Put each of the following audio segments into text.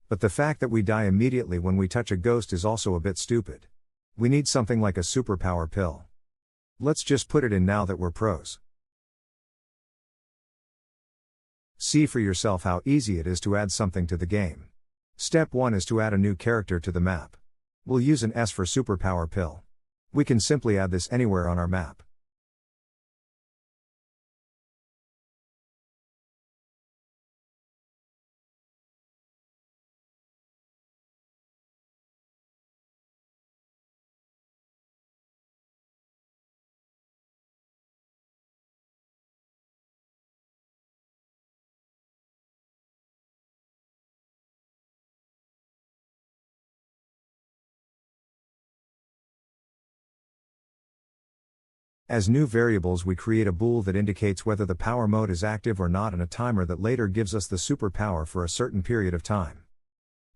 But the fact that we die immediately when we touch a ghost is also a bit stupid. We need something like a superpower pill. Let's just put it in now that we're pros. See for yourself how easy it is to add something to the game. Step 1 is to add a new character to the map. We'll use an S for superpower pill. We can simply add this anywhere on our map. As new variables, we create a bool that indicates whether the power mode is active or not and a timer that later gives us the superpower for a certain period of time.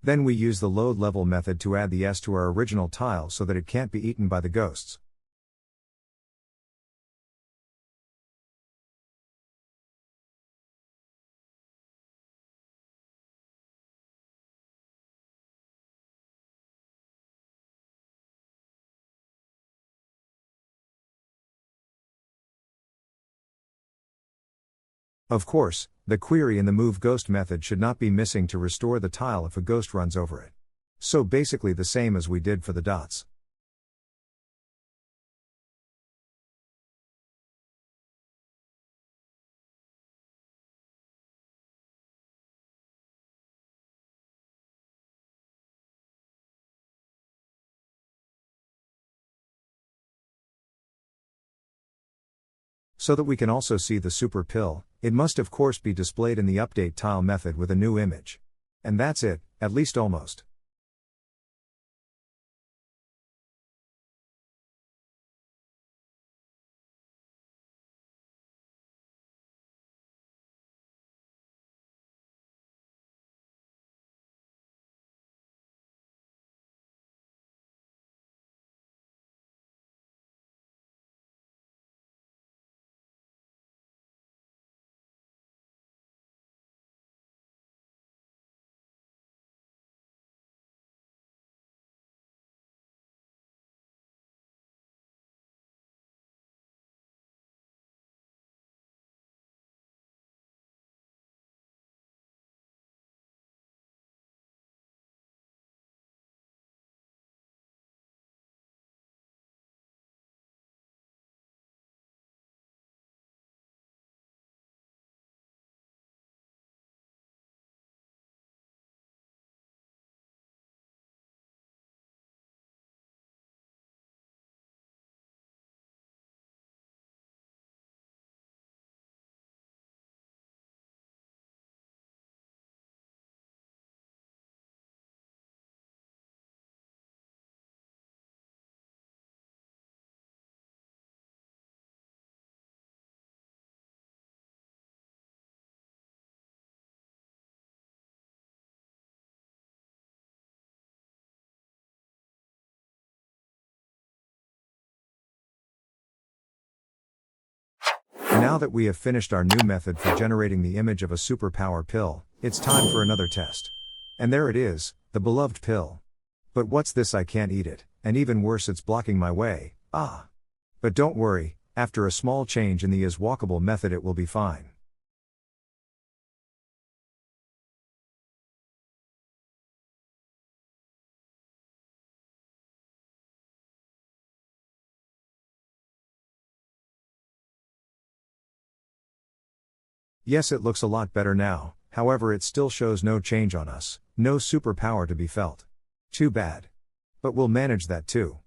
Then we use the load level method to add the S to our original tile so that it can't be eaten by the ghosts. Of course, the query in the move ghost method should not be missing to restore the tile if a ghost runs over it. So basically the same as we did for the dots. So that we can also see the super pill, it must of course be displayed in the update tile method with a new image. And that's it, at least almost. Now that we have finished our new method for generating the image of a superpower pill, it's time for another test. And there it is, the beloved pill. But what's this? I can't eat it, and even worse, it's blocking my way. But don't worry, after a small change in the is walkable method it will be fine. Yes, it looks a lot better now, however it still shows no change on us, no superpower to be felt. Too bad. But we'll manage that too.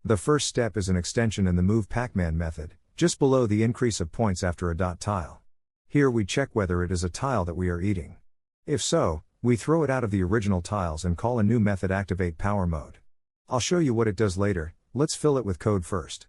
The first step is an extension in the move Pacman method, just below the increase of points after a dot tile. Here we check whether it is a tile that we are eating. If so, we throw it out of the original tiles and call a new method activate power mode. I'll show you what it does later, let's fill it with code first.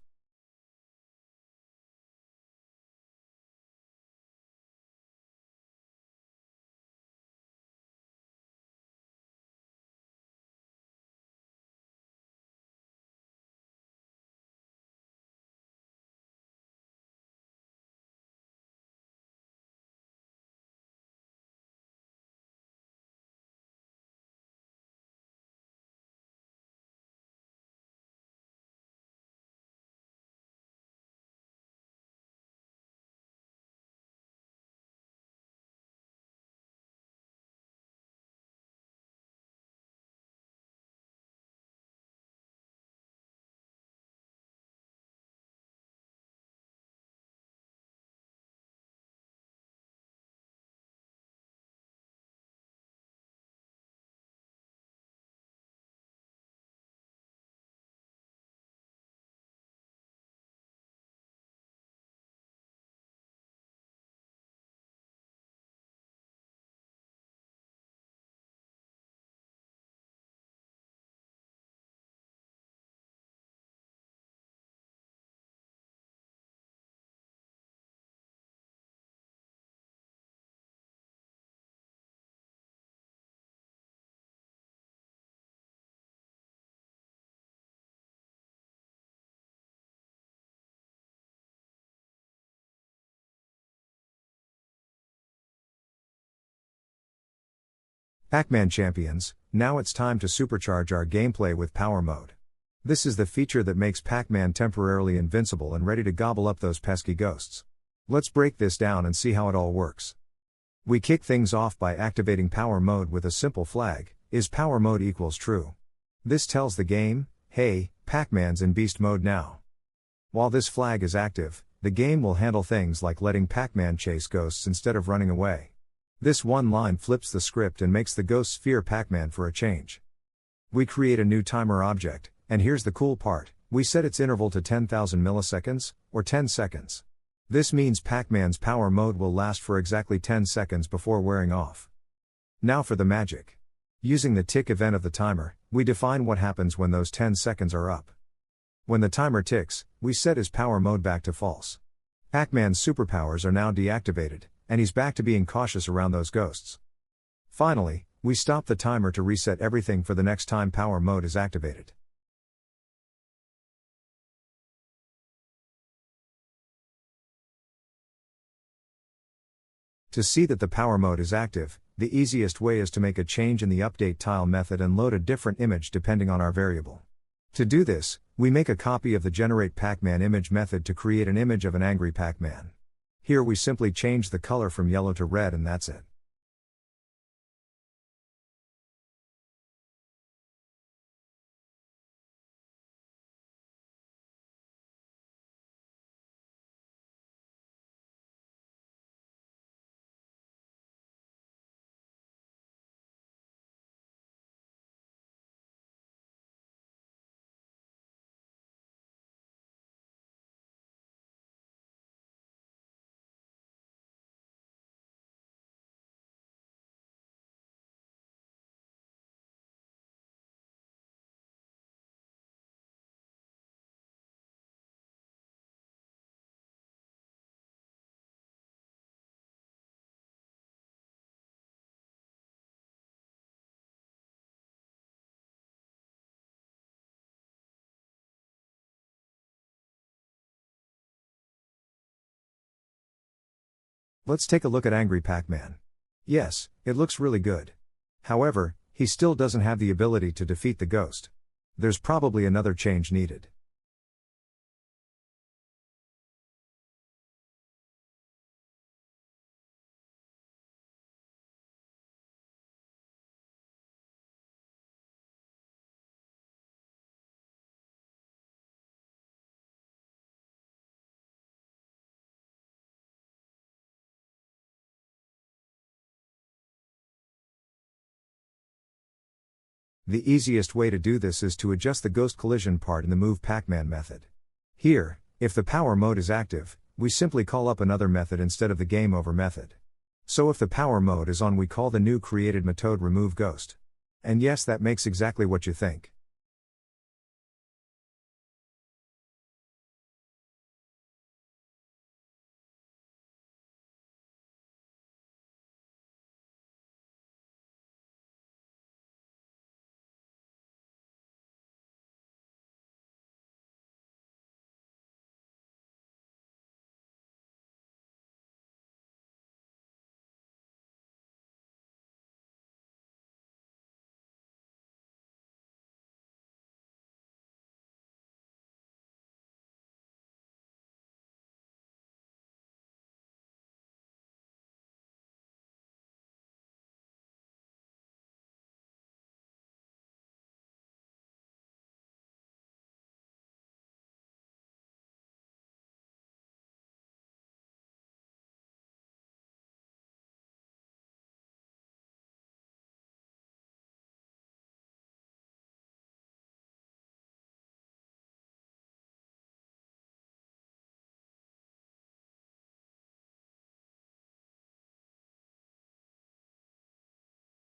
Pacman champions, now it's time to supercharge our gameplay with power mode. This is the feature that makes Pacman temporarily invincible and ready to gobble up those pesky ghosts. Let's break this down and see how it all works. We kick things off by activating power mode with a simple flag, is power mode equals true. This tells the game, hey, Pacman's in beast mode now. While this flag is active, the game will handle things like letting Pacman chase ghosts instead of running away. This one line flips the script and makes the ghosts fear Pacman for a change. We create a new timer object, and here's the cool part, we set its interval to 10,000 milliseconds, or 10 seconds. This means Pacman's power mode will last for exactly 10 seconds before wearing off. Now for the magic. Using the tick event of the timer, we define what happens when those 10 seconds are up. When the timer ticks, we set his power mode back to false. Pacman's superpowers are now deactivated, and he's back to being cautious around those ghosts. Finally, we stop the timer to reset everything for the next time power mode is activated. To see that the power mode is active, the easiest way is to make a change in the update tile method and load a different image depending on our variable. To do this, we make a copy of the generate Pacman image method to create an image of an angry Pacman. Here we simply change the color from yellow to red and that's it. Let's take a look at angry Pacman. Yes, it looks really good. However, he still doesn't have the ability to defeat the ghost. There's probably another change needed. The easiest way to do this is to adjust the ghost collision part in the move Pacman method. Here, if the power mode is active, we simply call up another method instead of the game over method. So if the power mode is on, we call the new created method remove ghost. And yes, that makes exactly what you think.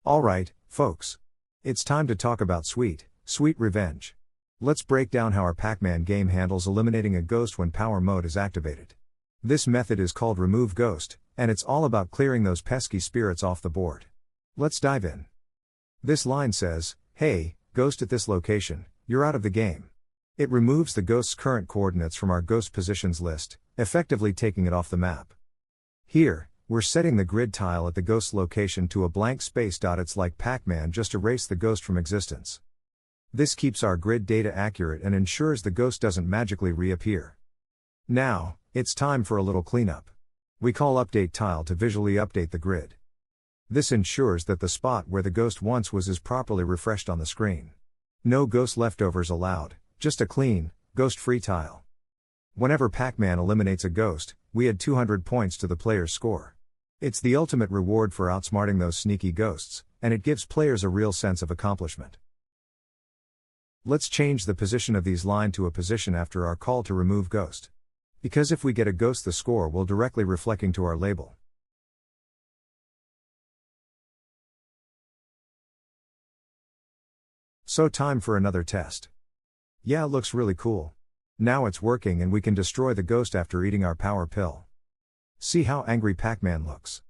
Alright, folks. It's time to talk about sweet revenge. Let's break down how our Pacman game handles eliminating a ghost when power mode is activated. This method is called remove ghost, and it's all about clearing those pesky spirits off the board. Let's dive in. This line says, "Hey, ghost at this location, you're out of the game." It removes the ghost's current coordinates from our ghost positions list, effectively taking it off the map. Here, we're setting the grid tile at the ghost's location to a blank space. It's like Pacman just erased the ghost from existence. This keeps our grid data accurate and ensures the ghost doesn't magically reappear. Now, it's time for a little cleanup. We call update tile to visually update the grid. This ensures that the spot where the ghost once was is properly refreshed on the screen. No ghost leftovers allowed, just a clean, ghost-free tile. Whenever Pacman eliminates a ghost, we add 200 points to the player's score. It's the ultimate reward for outsmarting those sneaky ghosts, and it gives players a real sense of accomplishment. Let's change the position of these line to a position after our call to remove ghost. Because if we get a ghost, the score will directly reflecting to our label. So time for another test. Yeah, looks really cool. Now it's working and we can destroy the ghost after eating our power pill. See how angry Pacman looks.